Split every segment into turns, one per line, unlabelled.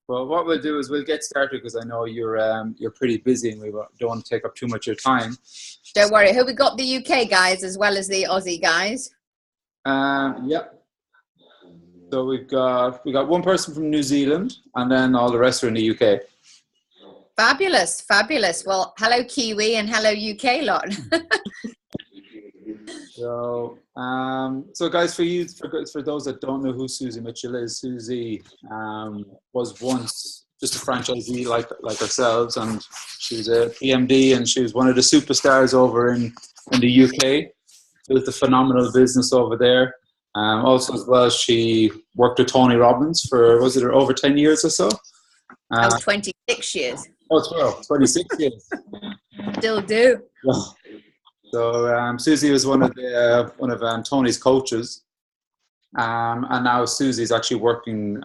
Well, what we'll do is we'll get started because I know you're pretty busy and we don't want to take up too much of your time.
Don't worry. Who we got the UK guys as well as the Aussie guys?
Yeah. So we got one person from New Zealand, and then all the rest are in the UK.
Fabulous, fabulous. Well, hello Kiwi and hello UK lot.
So guys, for those that don't know who Susie Mitchell is, Susie was once just a franchisee like ourselves, and she was a PMD, and she was one of the superstars over in the UK. Built a phenomenal business over there. Also, as well, she worked with Tony Robbins for, was it over 10 years or so?
26 years.
Oh, well, 26 years.
Still do.
Yeah. So Susie was one of Tony's coaches, and now Susie's actually working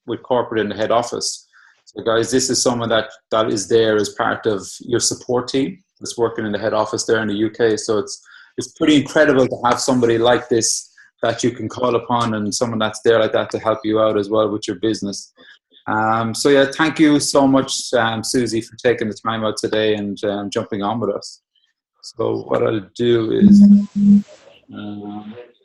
with corporate in the head office. So, guys, this is someone that is there as part of your support team that's working in the head office there in the UK. So it's pretty incredible to have somebody like this that you can call upon, and someone that's there like that to help you out as well with your business. So yeah, thank you so much, Susie, for taking the time out today and jumping on with us. So what I'll do is,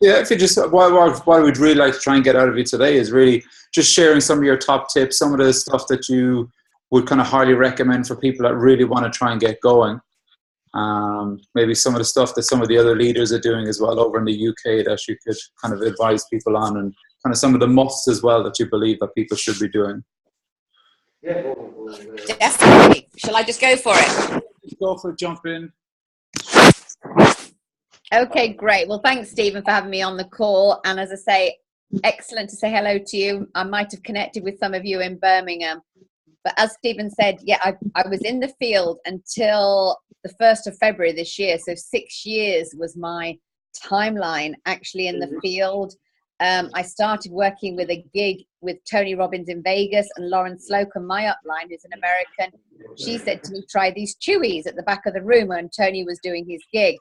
if you just, what we'd really like to try and get out of you today is really just sharing some of your top tips, some of the stuff that you would kind of highly recommend for people that really want to try and get going. Maybe some of the stuff that some of the other leaders are doing as well over in the UK that you could kind of advise people on, and kind of some of the musts as well that you believe that people should be doing.
Definitely. Shall I just go for it?
Go for it, jump in.
Okay, great. Well, thanks, Stephen, for having me on the call. And as I say, excellent to say hello to you. I might have connected with some of you in Birmingham. But as Stephen said, yeah, I was in the field until the 1st of February this year. So 6 years was my timeline actually in the field. I started working with a gig with Tony Robbins in Vegas, and Lauren Slocum, my upline, who's an American. She said to me, try these chewies at the back of the room when Tony was doing his gig.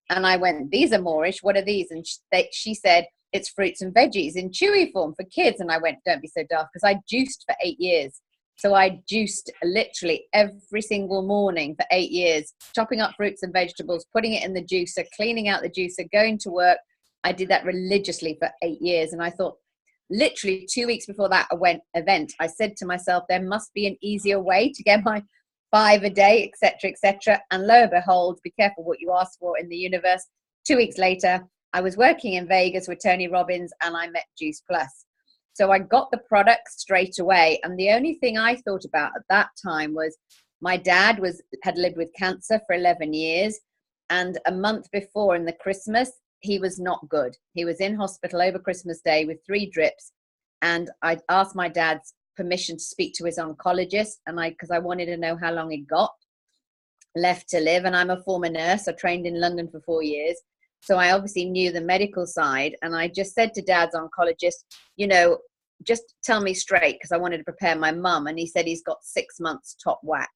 And I went, these are Moorish. What are these? And she said, it's fruits and veggies in chewy form for kids. And I went, don't be so daft, because I juiced for 8 years. So I juiced literally every single morning for 8 years, chopping up fruits and vegetables, putting it in the juicer, cleaning out the juicer, going to work. I did that religiously for 8 years. And I thought, literally 2 weeks before that event, I said to myself, there must be an easier way to get my 5 a day, etc., etc. And lo and behold, be careful what you ask for in the universe. 2 weeks later, I was working in Vegas with Tony Robbins, and I met Juice Plus. So I got the product straight away. And the only thing I thought about at that time was my dad had lived with cancer for 11 years. And a month before, in the Christmas, he was not good. He was in hospital over Christmas Day with 3 drips. And I asked my dad's permission to speak to his oncologist, and because I wanted to know how long he'd got left to live. And I'm a former nurse. I trained in London for 4 years. So I obviously knew the medical side. And I just said to dad's oncologist, just tell me straight, because I wanted to prepare my mum. And he said he's got 6 months top whack.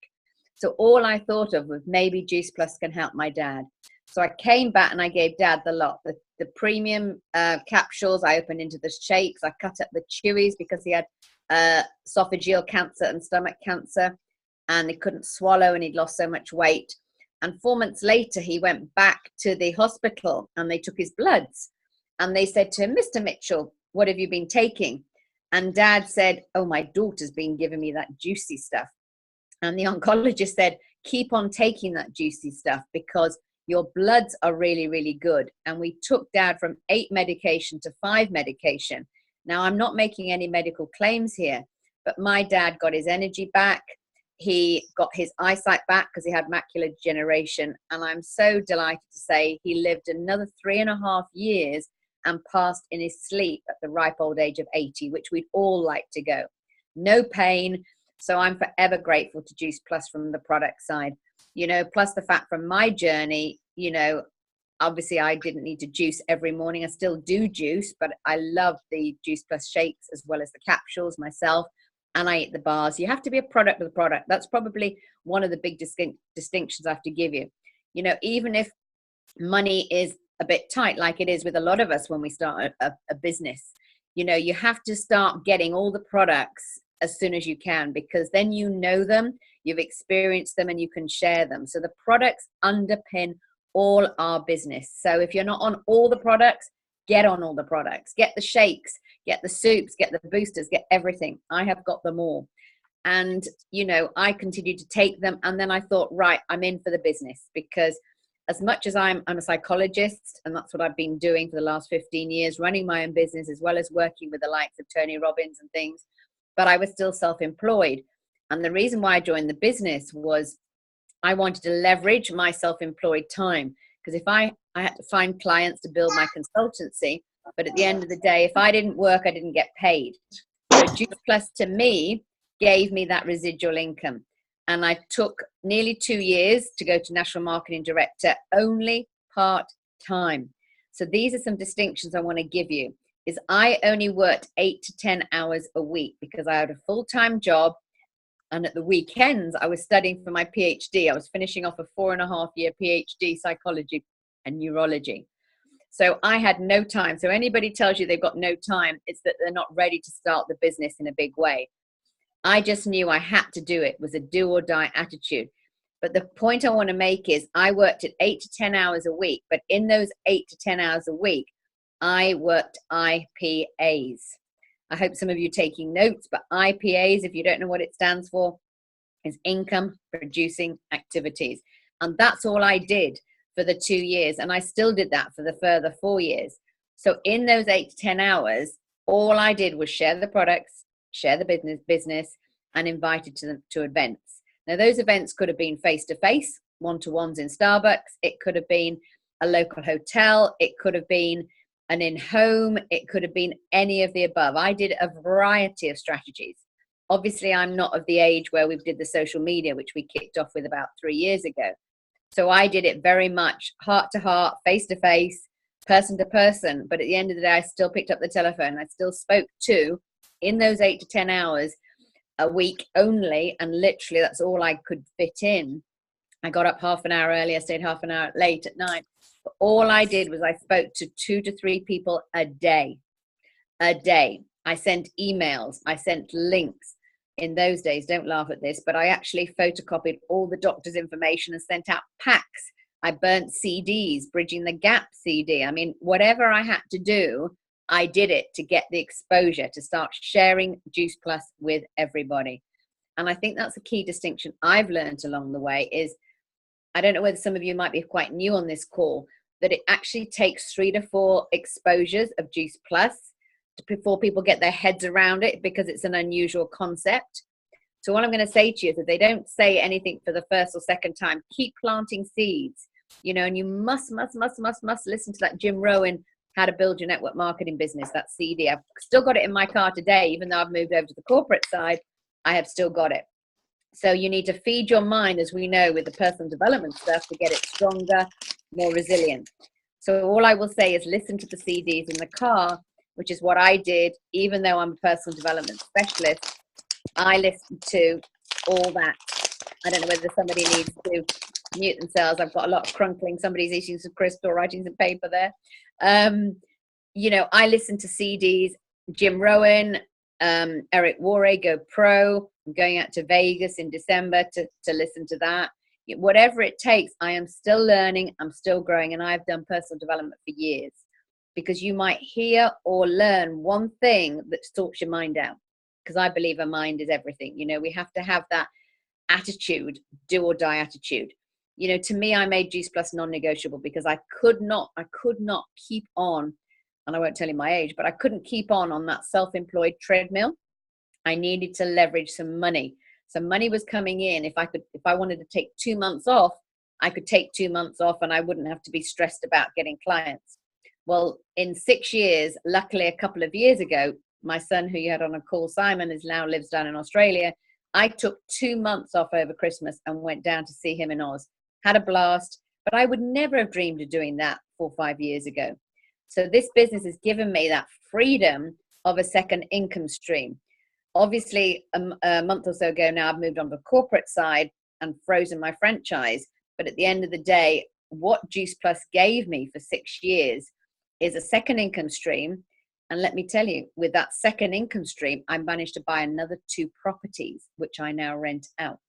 So all I thought of was maybe Juice Plus can help my dad. So I came back and I gave dad the lot, the premium capsules. I opened into the shakes. I cut up the chewies because he had esophageal cancer and stomach cancer, and he couldn't swallow, and he'd lost so much weight. And 4 months later, he went back to the hospital and they took his bloods, and they said to him, Mr. Mitchell, what have you been taking? And dad said, oh, my daughter's been giving me that juicy stuff. And the oncologist said, keep on taking that juicy stuff because your bloods are really, really good. And we took dad from 8 medication to 5 medication. Now, I'm not making any medical claims here, but my dad got his energy back. He got his eyesight back because he had macular degeneration. And I'm so delighted to say he lived another 3.5 years and passed in his sleep at the ripe old age of 80, which we'd all like to go. No pain. So I'm forever grateful to Juice Plus from the product side. Plus the fact from my journey, obviously I didn't need to juice every morning. I still do juice, but I love the Juice Plus shakes as well as the capsules myself. And I eat the bars. You have to be a product of the product. That's probably one of the big distinctions I have to give you. Even if money is a bit tight, like it is with a lot of us when we start a business, you have to start getting all the products as soon as you can, because then you know them, you've experienced them, and you can share them. So the products underpin all our business. So if you're not on all the products, get on all the products. Get the shakes, get the soups, get the boosters, get everything. I have got them all. And, you know, I continued to take them. And then I thought, right, I'm in for the business, because as much as I'm a psychologist, and that's what I've been doing for the last 15 years, running my own business, as well as working with the likes of Tony Robbins and things, but I was still self-employed. And the reason why I joined the business was I wanted to leverage my self-employed time. Because if I had to find clients to build my consultancy, but at the end of the day, if I didn't work, I didn't get paid. So Juice Plus to me gave me that residual income. And I took nearly 2 years to go to National Marketing Director, only part-time. So these are some distinctions I want to give you. Is I only worked 8 to 10 hours a week because I had a full-time job. And at the weekends, I was studying for my PhD. I was finishing off a 4.5-year PhD, psychology and neurology. So I had no time. So anybody tells you they've got no time, it's that they're not ready to start the business in a big way. I just knew I had to do it. It was a do or die attitude. But the point I want to make is I worked at 8 to 10 hours a week. But in those 8 to 10 hours a week, I worked IPAs. I hope some of you are taking notes, but IPAs, if you don't know what it stands for, is income producing activities. And that's all I did for the 2 years. And I still did that for the further 4 years. So in those 8 to 10 hours, all I did was share the products, share the business, and invited to events. Now, those events could have been face-to-face, one-to-ones in Starbucks. It could have been a local hotel. It could have been an in-home. It could have been any of the above. I did a variety of strategies. Obviously, I'm not of the age where we did the social media, which we kicked off with about 3 years ago. So I did it very much heart to heart, face to face, person to person. But at the end of the day, I still picked up the telephone. I still spoke to, in those 8 to 10 hours a week only. And literally that's all I could fit in. I got up half an hour early. I stayed half an hour late at night. But all I did was I spoke to 2 to 3 people a day. I sent emails. I sent links. In those days, don't laugh at this, but I actually photocopied all the doctor's information and sent out packs. I burnt CDs, Bridging the Gap CD. I mean, whatever I had to do, I did it to get the exposure, to start sharing Juice Plus with everybody. And I think that's a key distinction I've learned along the way is, I don't know whether some of you might be quite new on this call, that it actually takes 3 to 4 exposures of Juice Plus before people get their heads around it, because it's an unusual concept. So what I'm going to say to you is that they don't say anything for the first or second time. Keep planting seeds, you know, and you must listen to that Jim Rohn, How to Build Your Network Marketing Business, that CD. I've still got it in my car today, even though I've moved over to the corporate side, I have still got it. So you need to feed your mind, as we know, with the personal development stuff to get it stronger, more resilient. So all I will say is listen to the CDs in the car, which is what I did. Even though I'm a personal development specialist, I listened to all that. I don't know whether somebody needs to mute themselves. I've got a lot of crunkling. Somebody's eating some crisps or writing some paper there. You know, I listened to CDs, Jim Rohn, Eric Worre, Go Pro. I'm going out to Vegas in December to listen to that. Whatever it takes, I am still learning. I'm still growing. And I've done personal development for years. Because you might hear or learn one thing that sorts your mind out. Because I believe our mind is everything. You know, we have to have that attitude, do or die attitude. You know, to me, I made Juice Plus non-negotiable because I could not keep on, and I won't tell you my age, but I couldn't keep on that self-employed treadmill. I needed to leverage some money. Some money was coming in. If I wanted to take 2 months off, I could take 2 months off and I wouldn't have to be stressed about getting clients. Well, in 6 years, luckily a couple of years ago, my son, who you had on a call, Simon, lives down in Australia. I took 2 months off over Christmas and went down to see him in Oz. Had a blast, but I would never have dreamed of doing that 4 or 5 years ago. So this business has given me that freedom of a second income stream. Obviously, a month or so ago now, I've moved on to the corporate side and frozen my franchise. But at the end of the day, what Juice Plus gave me for 6 years is a second income stream, And let me tell you, with that second income stream, I managed to buy another 2 properties, which I now rent out.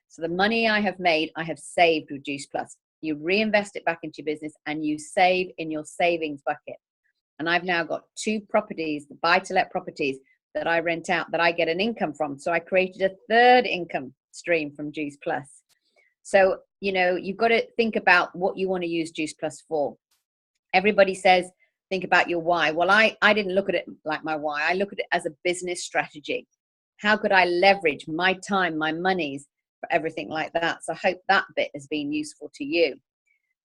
So the money I have made, I have saved with Juice Plus. You reinvest it back into your business and you save in your savings bucket. And I've now got 2 properties, the buy-to-let properties that I rent out that I get an income from. So I created a third income stream from Juice Plus. So, you know, you've got to think about what you want to use Juice Plus for. Everybody says, think about your why. Well, I didn't look at it like my why. I look at it as a business strategy. How could I leverage my time, my monies for everything like that? So I hope that bit has been useful to you.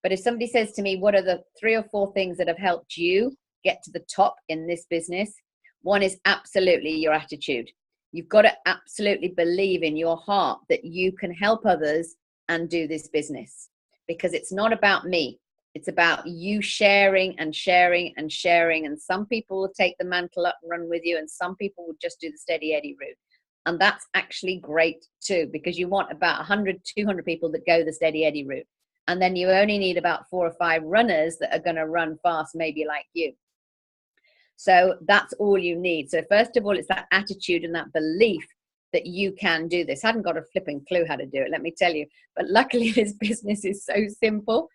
But if somebody says to me, what are the 3 or 4 things that have helped you get to the top in this business? One is absolutely your attitude. You've got to absolutely believe in your heart that you can help others and do this business, because it's not about me. It's about you sharing and sharing and sharing. And some people will take the mantle up and run with you, and some people will just do the steady Eddie route. And that's actually great too, because you want about 100, 200 people that go the steady Eddie route. And then you only need about 4 or 5 runners that are going to run fast, maybe like you. So that's all you need. So first of all, it's that attitude and that belief that you can do this. I hadn't got a flipping clue how to do it, let me tell you. But luckily this business is so simple.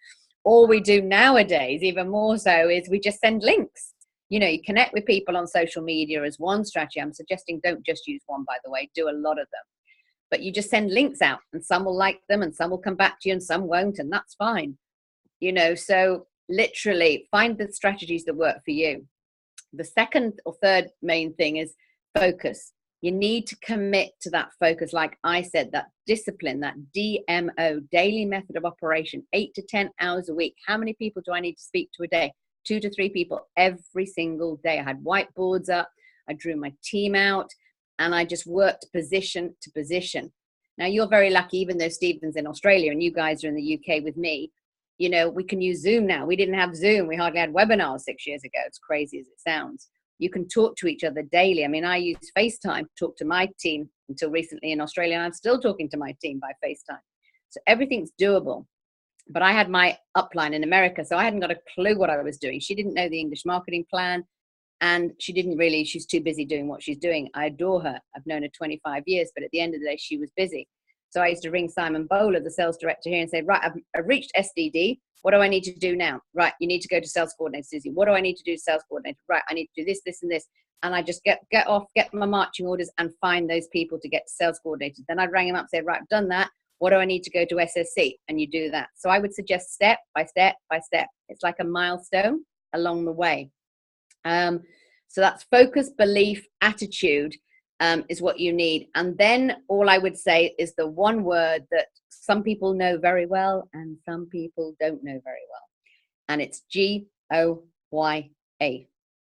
All we do nowadays, even more so, is we just send links. You know, you connect with people on social media as one strategy. I'm suggesting don't just use one, by the way, do a lot of them. But you just send links out, and some will like them and some will come back to you and some won't, and that's fine. You know, so literally find the strategies that work for you. The second or third main thing is focus. You need to commit to that focus. Like I said, that discipline, that DMO, daily method of operation, 8 to 10 hours a week. How many people do I need to speak to a day? 2 to 3 people every single day. I had whiteboards up. I drew my team out and I just worked position to position. Now you're very lucky, even though Stephen's in Australia and you guys are in the UK with me, you know, we can use Zoom now. We didn't have Zoom. We hardly had webinars 6 years ago. It's crazy as it sounds. You can talk to each other daily. I mean, I use FaceTime to talk to my team until recently in Australia, and I'm still talking to my team by FaceTime. So everything's doable. But I had my upline in America, so I hadn't got a clue what I was doing. She didn't know the English marketing plan, and she's too busy doing what she's doing. I adore her. I've known her 25 years, but at the end of the day, she was busy. So I used to ring Simon Bowler, the sales director here, and say, right, I've reached SDD. What do I need to do now? Right, you need to go to sales coordinator, Susie. What do I need to do, sales coordinator? Right, I need to do this, this, and this. And I just get off, get my marching orders and find those people to get to sales coordinators. Then I'd ring them up and say, right, I've done that. What do I need to go to SSC? And you do that. So I would suggest step by step by step. It's like a milestone along the way. So that's focus, belief, attitude is what you need. And then all I would say is the one word that some people know very well and some people don't know very well. And it's GOYA.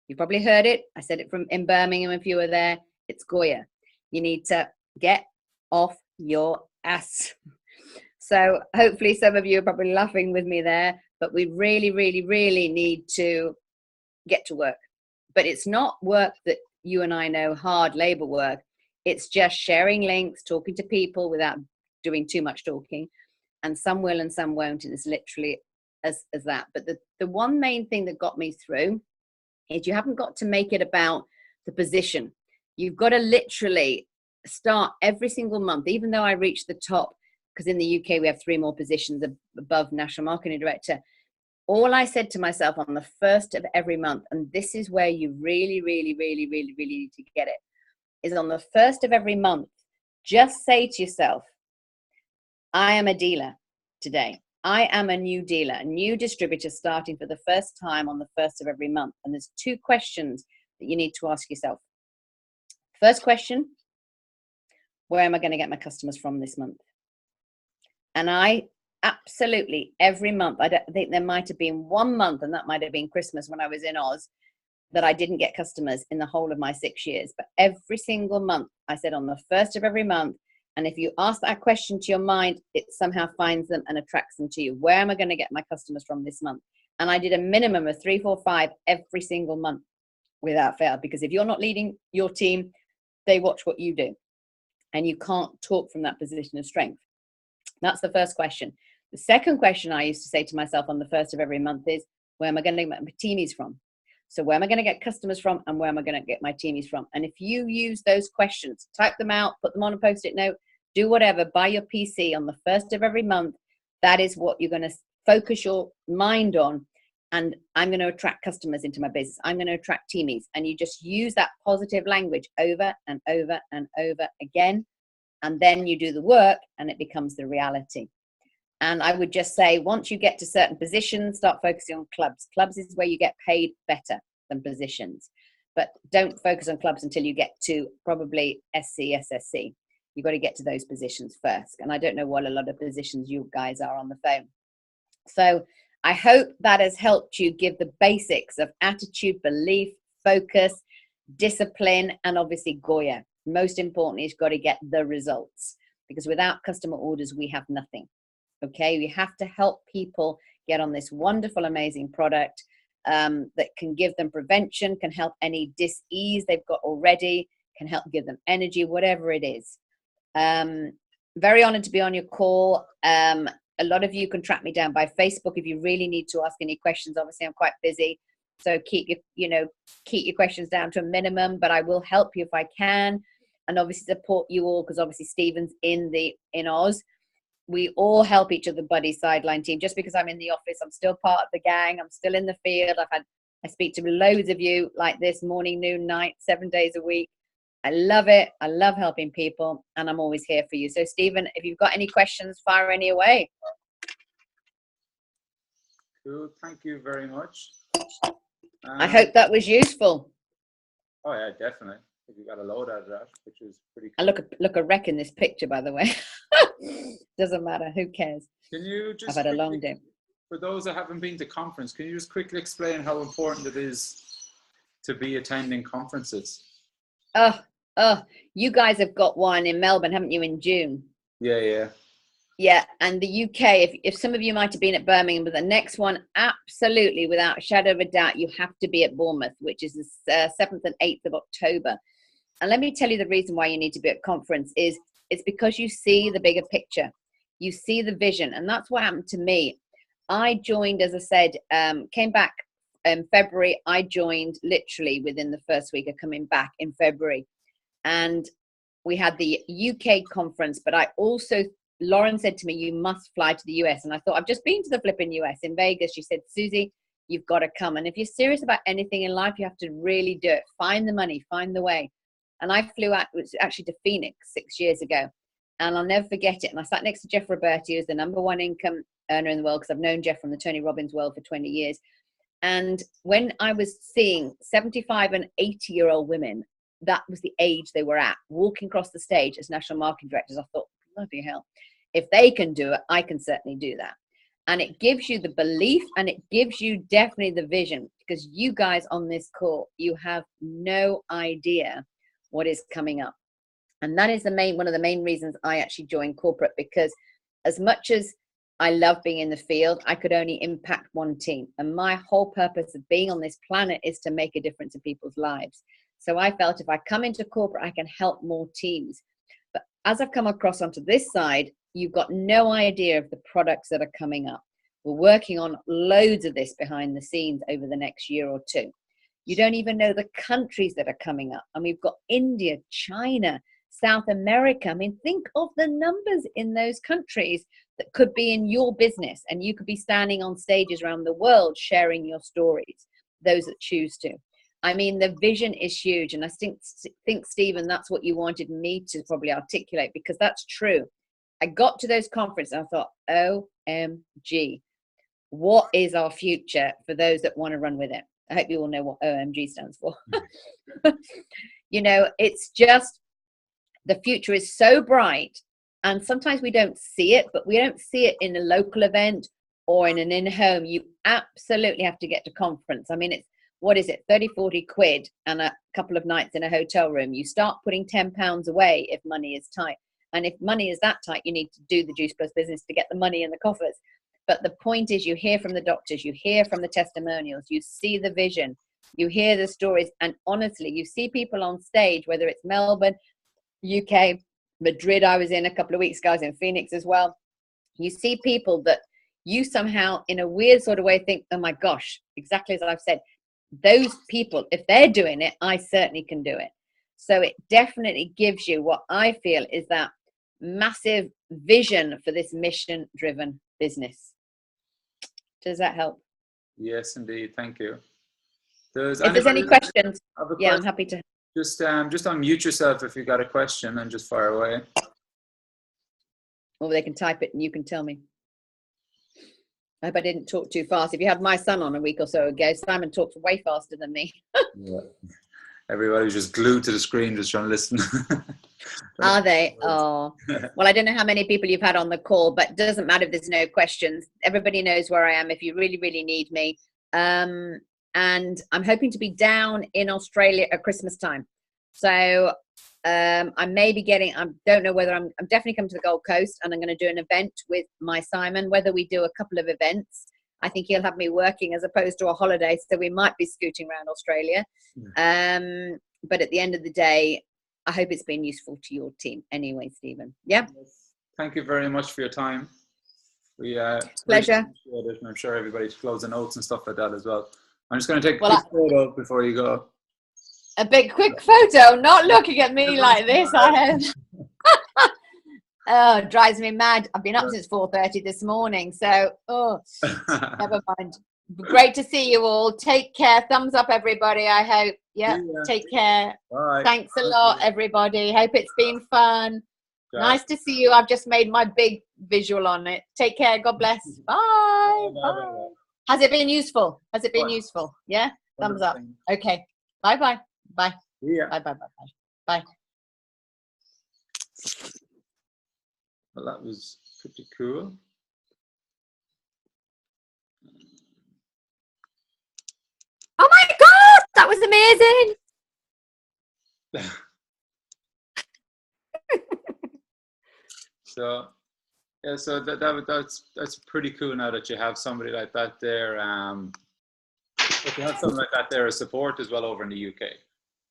You've probably heard it. I said it in Birmingham if you were there. It's GOYA. You need to get off your ass. So hopefully some of you are probably laughing with me there, but we really, really, really need to get to work. But it's not work that you and I know, hard labor work. It's just sharing links, talking to people without doing too much talking. And some will and some won't. And it's literally as that. But the one main thing that got me through is you haven't got to make it about the position. You've got to literally start every single month, even though I reached the top, because in the UK we have 3 more positions above National Marketing Director. All I said to myself on the first of every month, and this is where you really, really, really, really, really need to get it, is on the first of every month, just say to yourself, I am a dealer today. I am a new dealer, a new distributor starting for the first time on the first of every month. And there's 2 questions that you need to ask yourself. First question, where am I going to get my customers from this month? And I absolutely, every month, I think there might have been 1 month, and that might have been Christmas when I was in Oz, that I didn't get customers in the whole of my 6 years. But every single month, I said on the first of every month, and if you ask that question to your mind, it somehow finds them and attracts them to you. Where am I going to get my customers from this month? And I did a minimum of 3, 4, 5 every single month without fail, because if you're not leading your team, they watch what you do. And you can't talk from that position of strength. That's the first question. The second question I used to say to myself on the first of every month is, where am I going to get my teamies from? So where am I going to get customers from, and where am I going to get my teamies from? And if you use those questions, type them out, put them on a post-it note, do whatever, buy your PC on the 1st of every month. That is what you're going to focus your mind on. And I'm going to attract customers into my business. I'm going to attract teamies. And you just use that positive language over and over and over again. And then you do the work and it becomes the reality. And I would just say, once you get to certain positions, start focusing on clubs. Clubs is where you get paid better than positions. But don't focus on clubs until you get to probably SC, SSC. You've got to get to those positions first. And I don't know what a lot of positions you guys are on the phone. So I hope that has helped you give the basics of attitude, belief, focus, discipline, and obviously GOYA. Most importantly, you've got to get the results, because without customer orders, we have nothing. Okay, we have to help people get on this wonderful, amazing product that can give them prevention, can help any dis-ease they've got already, can help give them energy, whatever it is. Very honored to be on your call. A lot of you can track me down by Facebook if you really need to ask any questions. Obviously, I'm quite busy, so keep your questions down to a minimum, but I will help you if I can, and obviously support you all, because obviously Stephen's in Oz. We all help each other, buddy sideline team. Just because I'm in the office, I'm still part of the gang. I'm still in the field. I speak to loads of you like this, morning, noon, night, 7 days a week. I love it. I love helping people, and I'm always here for you. So Stephen, if you've got any questions, fire any away.
Cool. Thank you very much.
I hope that was useful.
Oh yeah, definitely. If you got a load out of that, which is pretty cool.
I look a wreck in this picture, by the way. Doesn't matter. Who cares?
Can you just
I've had a long day.
For those that haven't been to conference, can you just quickly explain how important it is to be attending conferences?
You guys have got one in Melbourne, haven't you, in June? Yeah, and the UK, if some of you might have been at Birmingham, but the next one, absolutely, without a shadow of a doubt, you have to be at Bournemouth, which is the 7th and 8th of October. And let me tell you the reason why you need to be at conference is it's because you see the bigger picture. You see the vision, and that's what happened to me. I joined, as I said, came back in February. I joined literally within the first week of coming back in February. And we had the UK conference, but Lauren said to me, you must fly to the US. And I thought, I've just been to the flipping US in Vegas. She said, Susie, you've got to come. And if you're serious about anything in life, you have to really do it. Find the money, find the way. And I flew out actually to Phoenix 6 years ago. And I'll never forget it. And I sat next to Jeff Roberti, who's the #1 income earner in the world, because I've known Jeff from the Tony Robbins world for 20 years. And when I was seeing 75 and 80-year-old women, that was the age they were at, walking across the stage as national marketing directors, I thought, bloody hell, if they can do it, I can certainly do that. And it gives you the belief, and it gives you definitely the vision, because you guys on this call, you have no idea what is coming up. And that is one of the main reasons I actually joined corporate, because as much as I love being in the field, I could only impact one team. And my whole purpose of being on this planet is to make a difference in people's lives. So I felt if I come into corporate, I can help more teams. But as I've come across onto this side, you've got no idea of the products that are coming up. We're working on loads of this behind the scenes over the next year or two. You don't even know the countries that are coming up. And we've got India, China, South America. I mean, think of the numbers in those countries that could be in your business, and you could be standing on stages around the world sharing your stories, those that choose to. I mean, the vision is huge. And I think Stephen, that's what you wanted me to probably articulate, because that's true. I got to those conferences and I thought, OMG, what is our future for those that want to run with it? I hope you all know what OMG stands for. You know, it's just, the future is so bright, and sometimes we don't see it, but we don't see it in a local event or in an in-home. You absolutely have to get to conference. I mean, it's, what is it, 30, 40 quid and a couple of nights in a hotel room. You start putting £10 away if money is tight. And if money is that tight, you need to do the Juice Plus business to get the money in the coffers. But the point is, you hear from the doctors, you hear from the testimonials, you see the vision, you hear the stories. And honestly, you see people on stage, whether it's Melbourne, UK, Madrid, I was in a couple of weeks ago, I was in Phoenix as well. You see people that you somehow, in a weird sort of way, think, oh my gosh, exactly as I've said, those people, if they're doing it, I certainly can do it. So it definitely gives you what I feel is that massive vision for this mission-driven business. Does that help?
Yes, indeed. Thank you.
If there's any questions, yeah, I'm happy to.
Just unmute yourself if you got a question and just fire away.
Or they can type it and you can tell me. I hope I didn't talk too fast. If you had my son on a week or so ago, Simon talks way faster than me.
Yeah. Everybody's just glued to the screen just trying to listen.
Are they? Oh, well, I don't know how many people you've had on the call, but it doesn't matter if there's no questions. Everybody knows where I am if you really, really need me. And I'm hoping to be down in Australia at Christmas time. So I may be getting, I don't know whether I'm definitely coming to the Gold Coast, and I'm going to do an event with my Simon, whether we do a couple of events. I think he'll have me working as opposed to a holiday, so we might be scooting around Australia. But at the end of the day, I hope it's been useful to your team anyway, Stephen. Yeah.
Thank you very much for your time. We
pleasure.
Really it, and I'm sure everybody's closing notes and stuff like that as well. I'm just going to take a quick photo before you go.
A big quick photo, not looking at me like this. I have. Oh, it drives me mad. I've been up since 4:30 this morning, so never mind. Great to see you all. Take care. Thumbs up, everybody. I hope. Yeah. Take care.
Bye.
Thanks a lot, everybody. Hope it's been fun. Okay. Nice to see you. I've just made my big visual on it. Take care. God bless. Bye. Bye. Has it been useful? Has it been useful? Yeah. Thumbs up. Okay. Bye. Bye. Bye.
Yeah.
Bye. Bye. Bye. Bye. Bye.
Well, that was pretty cool.
Oh my God, that was amazing.
So, yeah, so that's pretty cool now that you have somebody like that there. If you have something like that there as support as well over in the UK.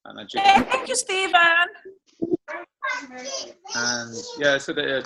And
Thank you, Stephen.
And yeah, so the